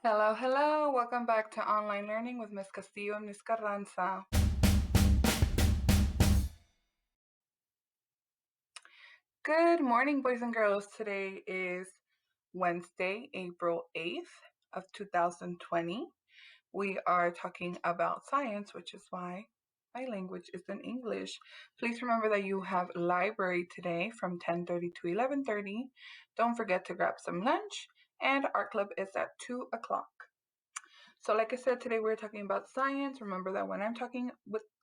Hello, hello. Welcome back to Online Learning with Miss Castillo and Miss Carranza. Good morning, boys and girls. Today is Wednesday, April 8th of 2020. We are talking about science, which is why my language is in English. Please remember that you have library today from 10:30 to 11:30. Don't forget to grab some lunch, and art club is at 2 o'clock. So like I said, today we're talking about science. Remember that when I'm talking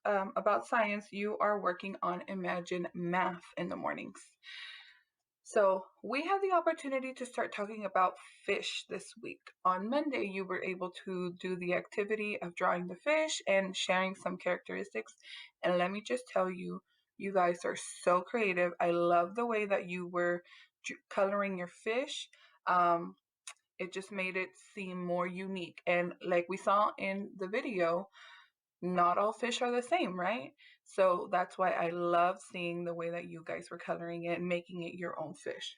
about science, you are working on Imagine Math in the mornings. So we have the opportunity to start talking about fish this week. On Monday, you were able to do the activity of drawing the fish and sharing some characteristics. And let me just tell you, you guys are so creative. I love the way that you were coloring your fish. It just made it seem more unique. And like we saw in the video, not all fish are the same, right? So that's why I love seeing the way that you guys were coloring it and making it your own fish.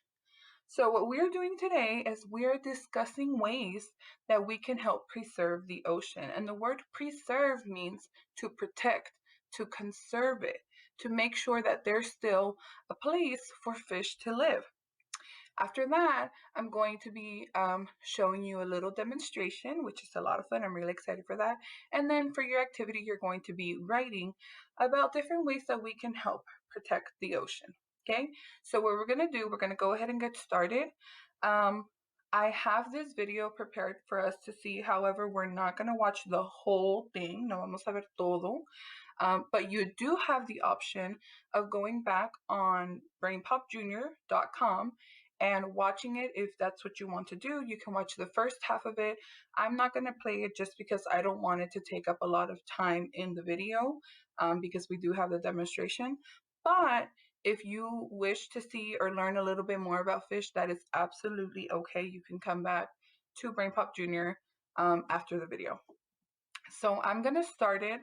So what we're doing today is we're discussing ways that we can help preserve the ocean. And the word preserve means to protect, to conserve it, to make sure that there's still a place for fish to live. After that, I'm going to be showing you a little demonstration, which is a lot of fun. I'm really excited for that. And then for your activity, you're going to be writing about different ways that we can help protect the ocean. Okay, so what we're going to do, we're going to go ahead and get started. I have this video prepared for us to see. However, we're not going to watch the whole thing. No vamos a ver todo. But you do have the option of going back on brainpopjunior.com and watching it. If that's what you want to do, you can watch the first half of it. I'm not going to play it just because I don't want it to take up a lot of time in the video, because we do have the demonstration. But if you wish to see or learn a little bit more about fish, that is absolutely okay. You can come back to BrainPop Junior after the video. So I'm going to start it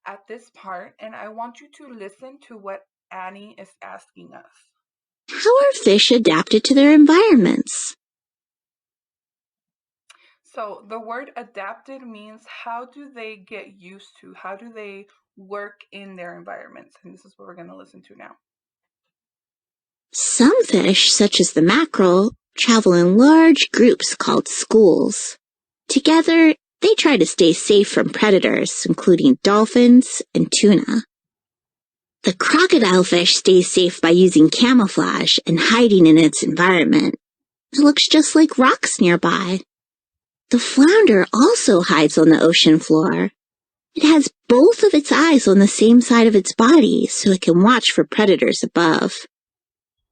at this part, and I want you to listen to what Annie is asking us. How are fish adapted to their environments? So the word adapted means how do they get used to, how do they work in their environments? And this is what we're going to listen to now. Some fish, such as the mackerel, travel in large groups called schools. Together, they try to stay safe from predators, including dolphins and tuna. The crocodile fish stays safe by using camouflage and hiding in its environment. It looks just like rocks nearby. The flounder also hides on the ocean floor. It has both of its eyes on the same side of its body so it can watch for predators above.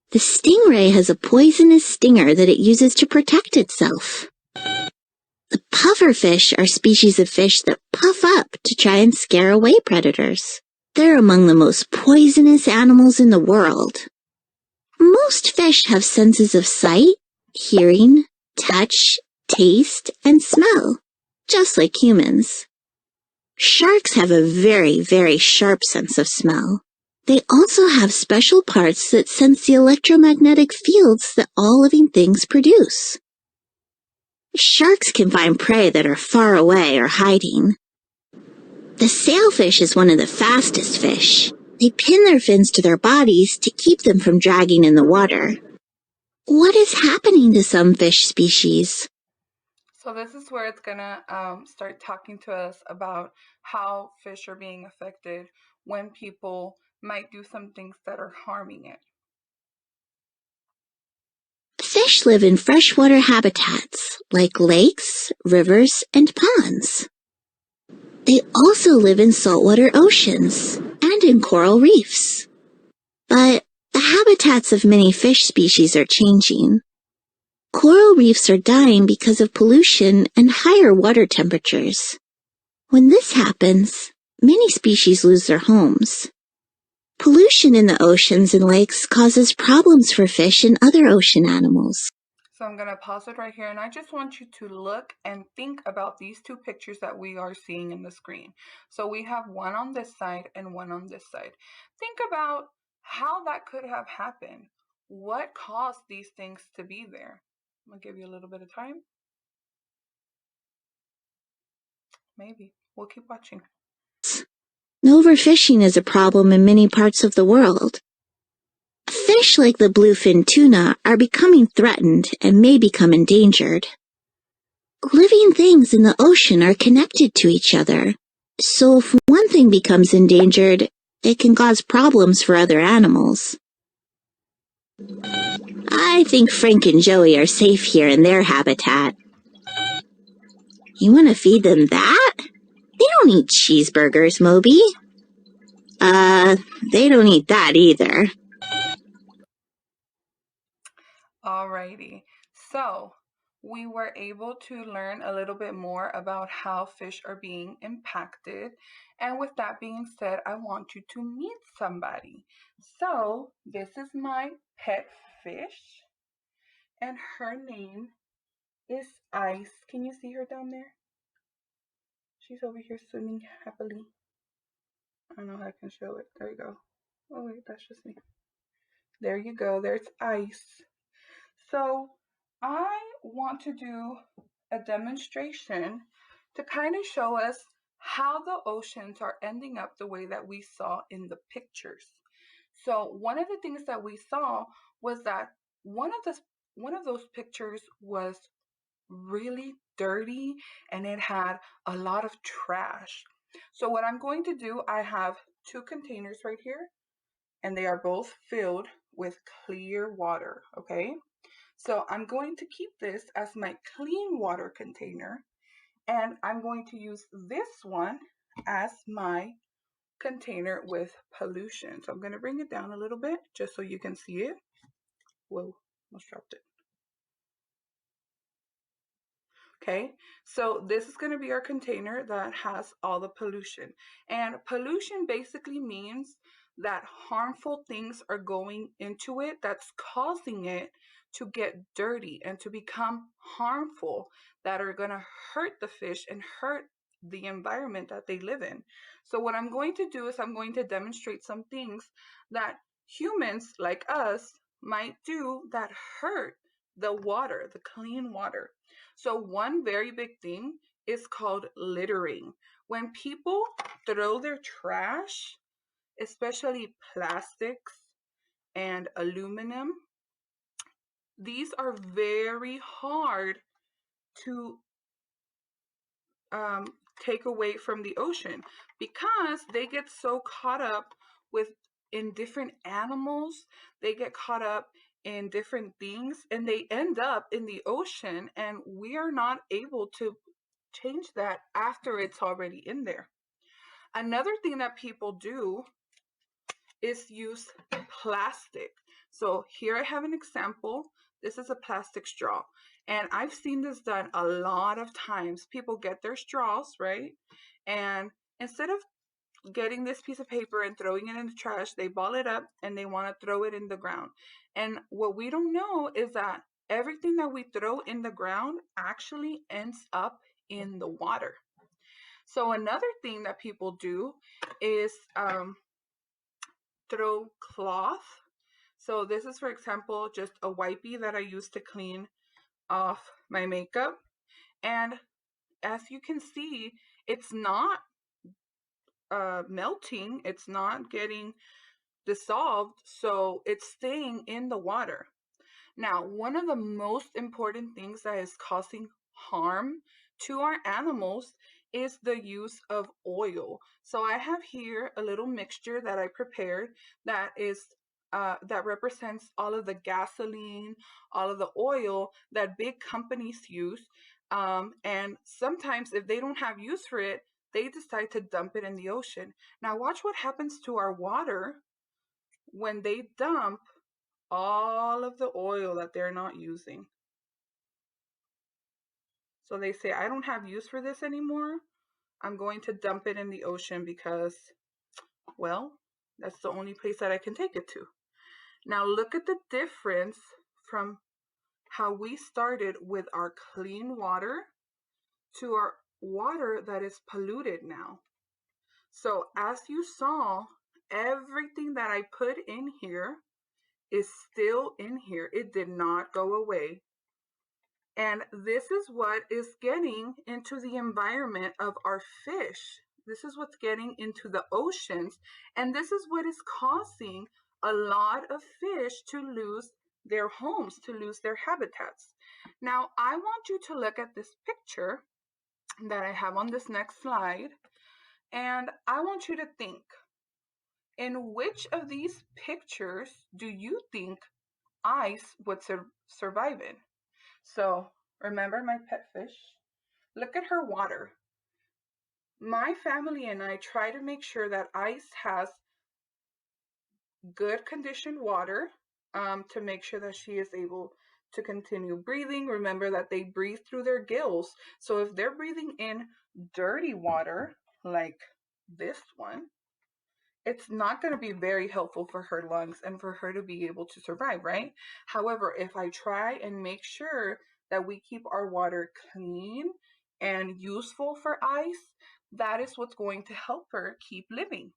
The stingray has a poisonous stinger that it uses to protect itself. The pufferfish are species of fish that puff up to try and scare away predators. They're among the most poisonous animals in the world. Most fish have senses of sight, hearing, touch, taste, and smell, just like humans. Sharks have a very, very sharp sense of smell. They also have special parts that sense the electromagnetic fields that all living things produce. Sharks can find prey that are far away or hiding. The sailfish is one of the fastest fish. They pin their fins to their bodies to keep them from dragging in the water. What is happening to some fish species? So this is where it's going to start talking to us about how fish are being affected when people might do some things that are harming it. Fish live in freshwater habitats like lakes, rivers, and ponds. They also live in saltwater oceans and in coral reefs. But the habitats of many fish species are changing. Coral reefs are dying because of pollution and higher water temperatures. When this happens, many species lose their homes. Pollution in the oceans and lakes causes problems for fish and other ocean animals. So I'm going to pause it right here, and I just want you to look and think about these two pictures that we are seeing in the screen. So we have one on this side and one on this side. Think about how that could have happened. What caused these things to be there? I'm going to give you a little bit of time. Maybe. We'll keep watching. Overfishing is a problem in many parts of the world. Fish like the bluefin tuna are becoming threatened and may become endangered. Living things in the ocean are connected to each other, so if one thing becomes endangered, it can cause problems for other animals. I think Frank and Joey are safe here in their habitat. You want to feed them that? They don't eat cheeseburgers, Moby. They don't eat that either. Alrighty. So we were able to learn a little bit more about how fish are being impacted. And with that being said, I want you to meet somebody. So this is my pet fish, and her name is Ice. Can you see her down there? She's over here swimming happily. I don't know how I can show it. There you go. Oh wait, that's just me. There you go. There's Ice. So I want to do a demonstration to kind of show us how the oceans are ending up the way that we saw in the pictures. So one of the things that we saw was that one of the one of those pictures was really dirty and it had a lot of trash. So what I'm going to do, I have two containers right here and they are both filled with clear water, okay? So I'm going to keep this as my clean water container, and I'm going to use this one as my container with pollution. So I'm going to bring it down a little bit just so you can see it. Whoa, almost dropped it. Okay, so this is going to be our container that has all the pollution. And pollution basically means that harmful things are going into it that's causing it to get dirty and to become harmful, that are going to hurt the fish and hurt the environment that they live in. So what I'm going to do is I'm going to demonstrate some things that humans like us might do that hurt the water, the clean water. So one very big thing is called littering. When people throw their trash, especially plastics and aluminum, these are very hard to um, take away from the ocean because they get so caught up with in different animals, they get caught up in different things and they end up in the ocean, and we are not able to change that after it's already in there. Another thing that people do is use plastic. So here I have an example. This is a plastic straw. And I've seen this done a lot of times. People get their straws, right? And instead of getting this piece of paper and throwing it in the trash, they ball it up and they want to throw it in the ground. And what we don't know is that everything that we throw in the ground actually ends up in the water. So another thing that people do is throw cloth. So this is, for example, just a wipey that I use to clean off my makeup. And as you can see, it's not melting, it's not getting dissolved, so it's staying in the water. Now, one of the most important things that is causing harm to our animals is the use of oil. So I have here a little mixture that I prepared that is that represents all of the gasoline, all of the oil that big companies use. And sometimes if they don't have use for it, they decide to dump it in the ocean. Now watch what happens to our water when they dump all of the oil that they're not using. So they say, I don't have use for this anymore. I'm going to dump it in the ocean because, well, that's the only place that I can take it to. Now look at the difference from how we started with our clean water to our water that is polluted now. So as you saw, everything that I put in here is still in here. It did not go away. And this is what is getting into the environment of our fish. This is what's getting into the oceans. And this is what is causing a lot of fish to lose their homes, to lose their habitats. Now, I want you to look at this picture that I have on this next slide. And I want you to think, in which of these pictures do you think ice would survive in? So remember my pet fish? Look at her water. My family and I try to make sure that ice has good conditioned water to make sure that she is able to continue breathing. Remember that they breathe through their gills. So if they're breathing in dirty water, like this one, it's not going to be very helpful for her lungs and for her to be able to survive, right? However, if I try and make sure that we keep our water clean and useful for ice, that is what's going to help her keep living.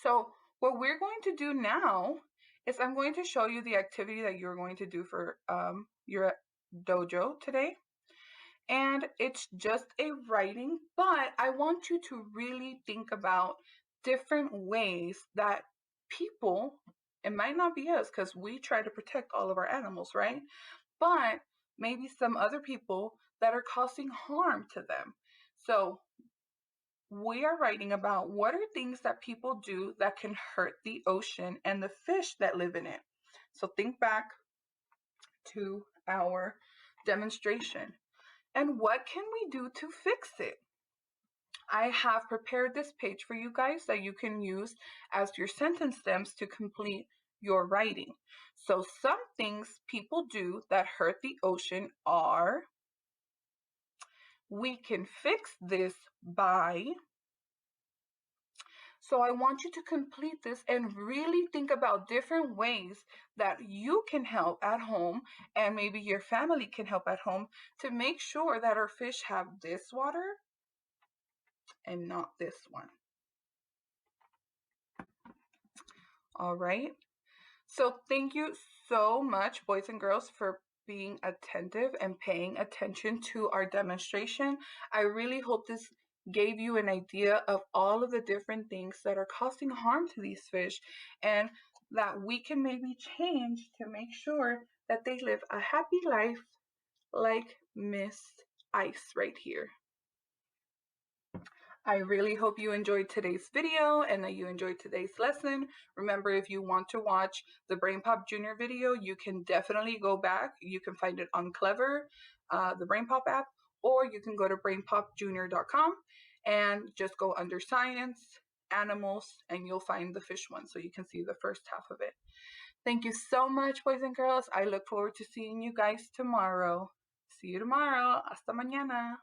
So what we're going to do now is I'm going to show you the activity that you're going to do for your dojo today. And it's just a writing, but I want you to really think about different ways that people, it might not be us because we try to protect all of our animals, right? But maybe some other people that are causing harm to them. So we are writing about what are things that people do that can hurt the ocean and the fish that live in it. So think back to our demonstration. And what can we do to fix it? I have prepared this page for you guys that you can use as your sentence stems to complete your writing. So some things people do that hurt the ocean are, we can fix this by. So I want you to complete this and really think about different ways that you can help at home and maybe your family can help at home to make sure that our fish have this water and not this one. All right. So thank you so much, boys and girls, for being attentive and paying attention to our demonstration. I really hope this gave you an idea of all of the different things that are causing harm to these fish and that we can maybe change to make sure that they live a happy life like Miss Ice right here. I really hope you enjoyed today's video and that you enjoyed today's lesson. Remember, if you want to watch the Brain Pop Junior video, you can definitely go back. You can find it on Clever, the Brain Pop app, or you can go to brainpopjunior.com and just go under science, animals, and you'll find the fish one so you can see the first half of it. Thank you so much, boys and girls. I look forward to seeing you guys tomorrow. See you tomorrow. Hasta mañana.